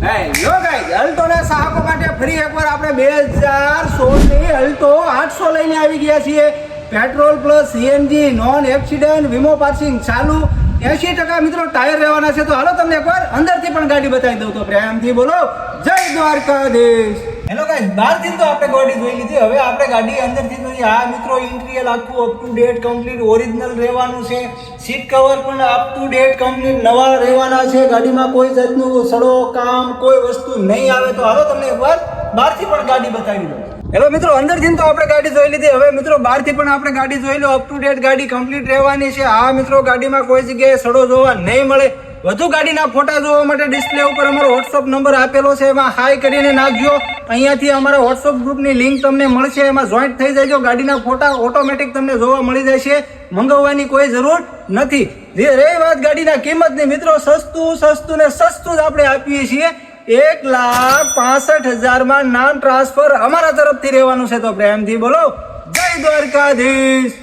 Hello guys, અલ્ટોના ચાહકો માટે ફરી એકવાર આપણે 2016 ની અલ્ટો 800 લઈને આવી ગયા છીએ. Petrol plus CNG, non accident, વીમો પાસિંગ ચાલુ, 80% મિત્રો ટાયર રહેવાના છે. તો હાલો તમને એકવાર અંદરથી પણ ગાડી બતાવી દઉં. તો પ્રેમથી બોલો જય દ્વારકાધીશ. હેલો ગાઈઝ, બહારથી તો આપણે ગાડી જોઈ લીધી. હવે આપણે ગાડી અંદરથી જોઈએ. આ મિત્રો ઇન્ટિરિયર આખું up to date complete original રહેવાનું છે. સીટ કવર પણ અપ ટુ ડેટ કમ્પ્લીટ નવા રહેવાના છે. ગાડીમાં કોઈ જાતનું સડો કામ કોઈ વસ્તુ નહીં આવે. તો હાલો તમને એકવાર બહારથી પણ ગાડી બતાવી દઉં. હેલો મિત્રો, અંદરથી તો આપણે ગાડી જોઈ લીધી. હવે મિત્રો બહારથી પણ આપણે ગાડી જોઈ લો. અપ ટુ ડેટ ગાડી કમ્પ્લીટ રહેવાની છે. આ મિત્રો ગાડીમાં કોઈ જગ્યાએ સડો જોવા નહીં મળે. વધુ ગાડીના ફોટા જોવા માટે ડિસ્પ્લે ઉપર અમારો વોટ્સઅપ નંબર આપેલો છે, એમાં હાઈ કરીને નાખજો. અહીંયાથી અમારા વોટ્સઅપ ગ્રુપની લિંક તમને મળશે, એમાં જોઈન્ટ થઈ જજો. ગાડીના ફોટા ઓટોમેટિક તમને જોવા મળી જશે. મંગાવવાની કોઈ જરૂર નથી. જે રહી વાત ગાડીના કિંમતની, મિત્રો સસ્તું ને સસ્તું જ આપણે આપીએ છીએ. 1,65,000 નામ ટ્રાન્સફર અમારા તરફથી રહેવાનું છે. તો પ્રેમથી બોલો જય દ્વારકાધીશ.